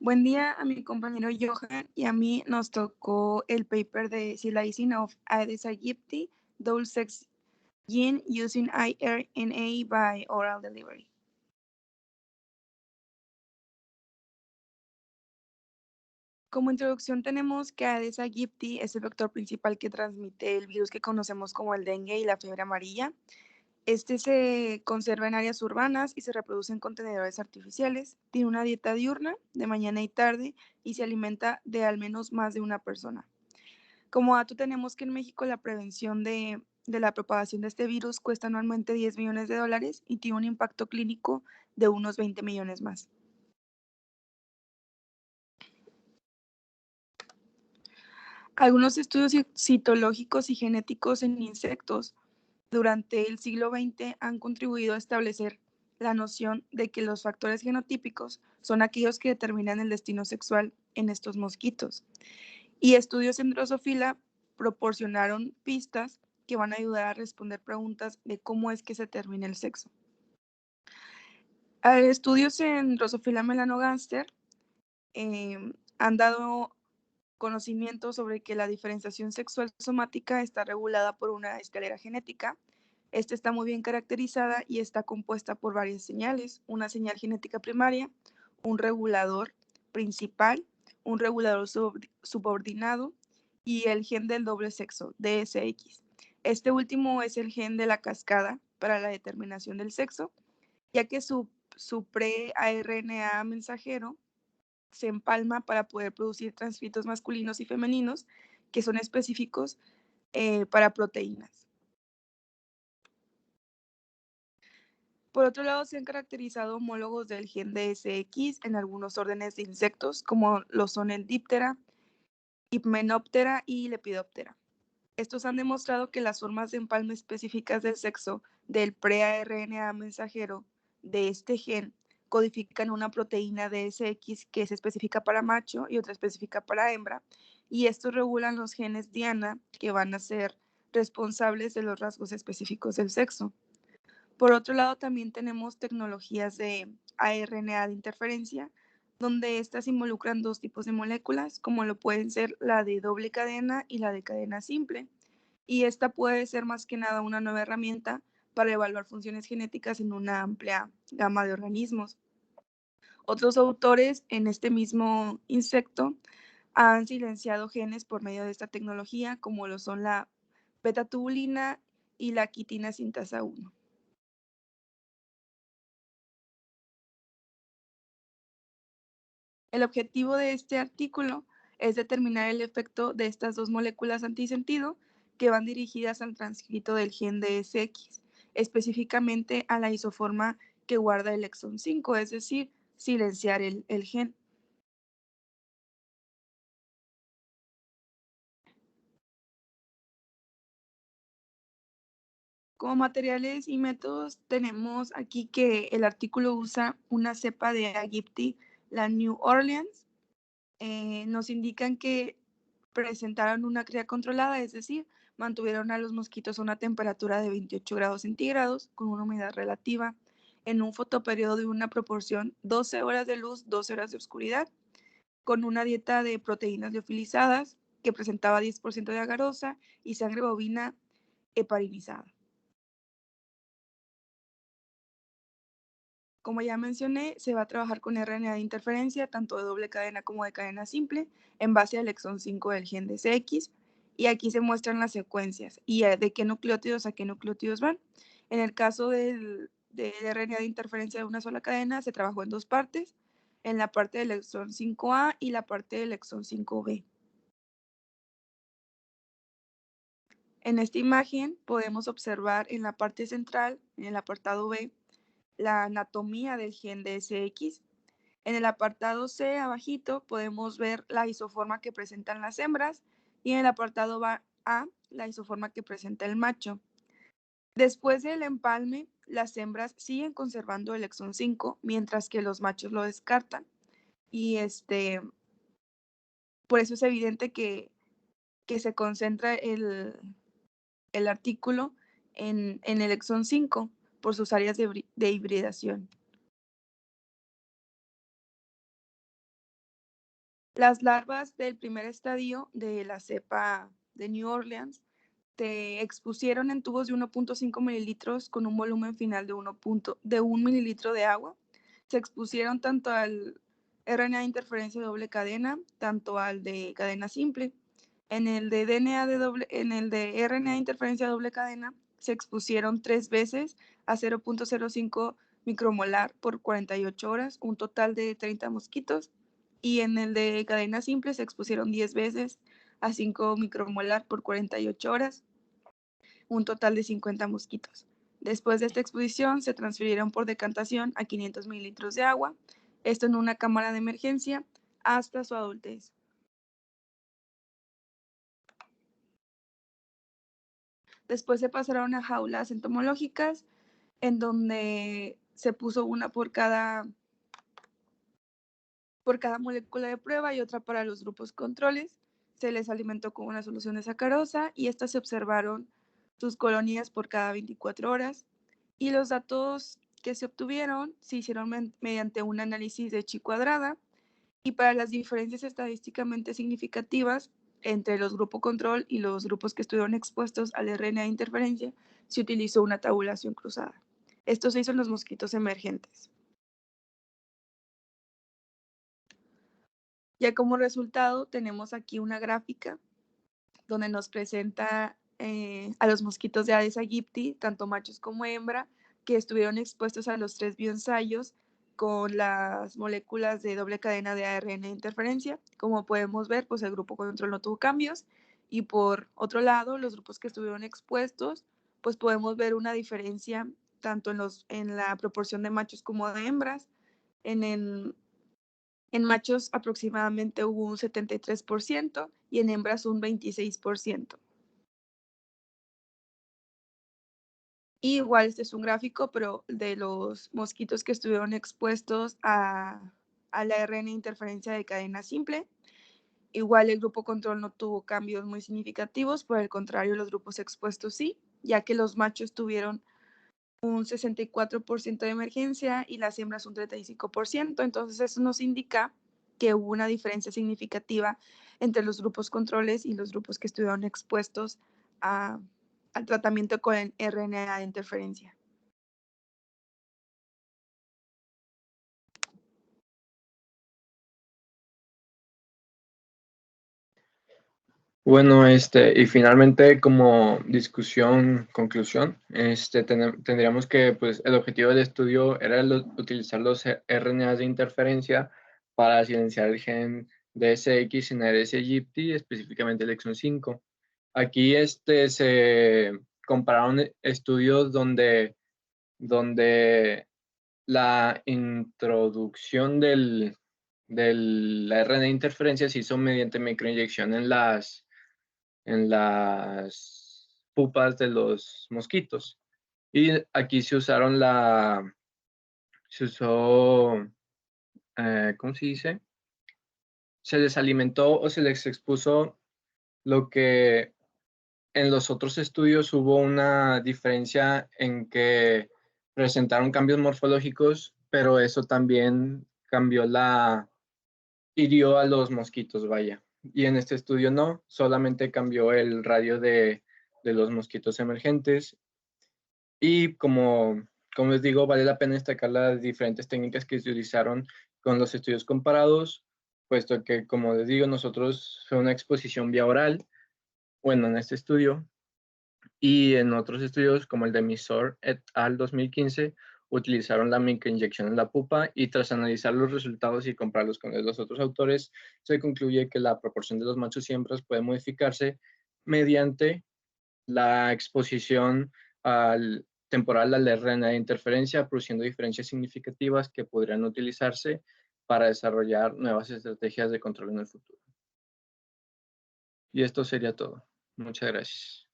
Buen día a mi compañero Johan y a mí nos tocó el paper de Silencing of Aedes aegypti, Double Sex Gene Using iRNA by Oral Delivery. Como introducción tenemos que Aedes aegypti es el vector principal que transmite el virus que conocemos como el dengue y la fiebre amarilla. Este se conserva en áreas urbanas y se reproduce en contenedores artificiales. Tiene una dieta diurna de mañana y tarde y se alimenta de al menos más de una persona. Como dato tenemos que en México la prevención de la propagación de este virus cuesta anualmente 10 millones de dólares y tiene un impacto clínico de unos 20 millones más. Algunos estudios citológicos y genéticos en insectos durante el siglo XX han contribuido a establecer la noción de que los factores genotípicos son aquellos que determinan el destino sexual en estos mosquitos. Y estudios en Drosophila proporcionaron pistas que van a ayudar a responder preguntas de cómo es que se termina el sexo. Estudios en Drosophila melanogaster han dado conocimiento sobre que la diferenciación sexual somática está regulada por una escalera genética. Esta está muy bien caracterizada y está compuesta por varias señales: una señal genética primaria, un regulador principal, un regulador subordinado y el gen del doble sexo, DSX. Este último es el gen de la cascada para la determinación del sexo, ya que su pre-ARNA mensajero se empalma para poder producir transcritos masculinos y femeninos que son específicos para proteínas. Por otro lado, se han caracterizado homólogos del gen DSX en algunos órdenes de insectos, como lo son el Diptera, Hymenoptera y Lepidoptera. Estos han demostrado que las formas de empalme específicas del sexo del pre-ARNA mensajero de este gen codifican una proteína DSX que es específica para macho y otra específica para hembra, y estos regulan los genes Diana que van a ser responsables de los rasgos específicos del sexo. Por otro lado, también tenemos tecnologías de ARNA de interferencia, donde estas involucran dos tipos de moléculas, como lo pueden ser la de doble cadena y la de cadena simple. Y esta puede ser más que nada una nueva herramienta para evaluar funciones genéticas en una amplia gama de organismos. Otros autores en este mismo insecto han silenciado genes por medio de esta tecnología, como lo son la beta-tubulina y la quitina sintasa 1. El objetivo de este artículo es determinar el efecto de estas dos moléculas antisentido que van dirigidas al transcrito del gen DSX, específicamente a la isoforma que guarda el exón 5, es decir, silenciar el gen. Como materiales y métodos tenemos aquí que el artículo usa una cepa de Aegypti, la New Orleans. Nos indican que presentaron una cría controlada, es decir, mantuvieron a los mosquitos a una temperatura de 28 grados centígrados con una humedad relativa en un fotoperiodo de una proporción 12 horas de luz, 12 horas de oscuridad, con una dieta de proteínas liofilizadas que presentaba 10% de agarosa y sangre bovina heparinizada. Como ya mencioné, se va a trabajar con RNA de interferencia, tanto de doble cadena como de cadena simple, en base al exón 5 del gen DSX. Y aquí se muestran las secuencias y de qué nucleótidos a qué nucleótidos van. En el caso del RNA de interferencia de una sola cadena, se trabajó en dos partes, en la parte del exón 5A y la parte del exón 5B. En esta imagen podemos observar en la parte central, en el apartado B, la anatomía del gen DSX. En el apartado C, abajito, podemos ver la isoforma que presentan las hembras y en el apartado A, la isoforma que presenta el macho. Después del empalme, las hembras siguen conservando el exón 5, mientras que los machos lo descartan. Y por eso es evidente que se concentra el artículo en el exón 5 por sus áreas de hibridación. Las larvas del primer estadio de la cepa de New Orleans se expusieron en tubos de 1.5 mililitros con un volumen final de 1 mililitro de agua. Se expusieron tanto al RNA de interferencia de doble cadena, tanto al de cadena simple. En el de RNA de interferencia de doble cadena se expusieron 3 veces a 0.05 micromolar por 48 horas, un total de 30 mosquitos. Y en el de cadena simple se expusieron 10 veces a 5 micromolar por 48 horas, un total de 50 mosquitos. Después de esta exposición se transfirieron por decantación a 500 mililitros de agua, esto en una cámara de emergencia, hasta su adultez. Después se pasaron a jaulas entomológicas, en donde se puso una por cada molécula de prueba y otra para los grupos controles. Se les alimentó con una solución de sacarosa y estas se observaron sus colonias por cada 24 horas. Y los datos que se obtuvieron se hicieron mediante un análisis de chi cuadrada, y para las diferencias estadísticamente significativas entre los grupos control y los grupos que estuvieron expuestos al RNA de interferencia, se utilizó una tabulación cruzada. Esto se hizo en los mosquitos emergentes. Ya como resultado, tenemos aquí una gráfica donde nos presenta a los mosquitos de Aedes aegypti, tanto machos como hembra, que estuvieron expuestos a los 3 bioensayos con las moléculas de doble cadena de ARN de interferencia. Como podemos ver, pues el grupo control no tuvo cambios, y por otro lado, los grupos que estuvieron expuestos, pues podemos ver una diferencia tanto en la proporción de machos como de hembras. En machos aproximadamente hubo un 73% y en hembras un 26%. Y igual este es un gráfico, pero de los mosquitos que estuvieron expuestos a la ARN interferencia de cadena simple. Igual el grupo control no tuvo cambios muy significativos, por el contrario, los grupos expuestos sí, ya que los machos tuvieron un 64% de emergencia y las hembras un 35%. Entonces eso nos indica que hubo una diferencia significativa entre los grupos controles y los grupos que estuvieron expuestos al tratamiento con el RNA de interferencia. Bueno, y finalmente como conclusión, tendríamos que, pues, el objetivo del estudio era utilizar los RNAs de interferencia para silenciar el gen DSX en Aedes aegypti, específicamente el exon 5. Aquí, se compararon estudios donde la introducción del RNA de interferencia se hizo mediante microinyección en las pupas de los mosquitos. Y aquí se usó, ¿cómo se dice? Se les alimentó o se les expuso lo que en los otros estudios hubo una diferencia en que presentaron cambios morfológicos, pero eso también hirió a los mosquitos, vaya. Y en este estudio no, solamente cambió el radio de los mosquitos emergentes. Y como les digo, vale la pena destacar las diferentes técnicas que se utilizaron con los estudios comparados, puesto que, como les digo, nosotros fue una exposición vía oral, bueno, en este estudio, y en otros estudios, como el de Misor et al. 2015, utilizaron la microinyección en la pupa, y tras analizar los resultados y compararlos con los otros autores, se concluye que la proporción de los machos y hembras puede modificarse mediante la exposición temporal al RNA de interferencia, produciendo diferencias significativas que podrían utilizarse para desarrollar nuevas estrategias de control en el futuro. Y esto sería todo. Muchas gracias.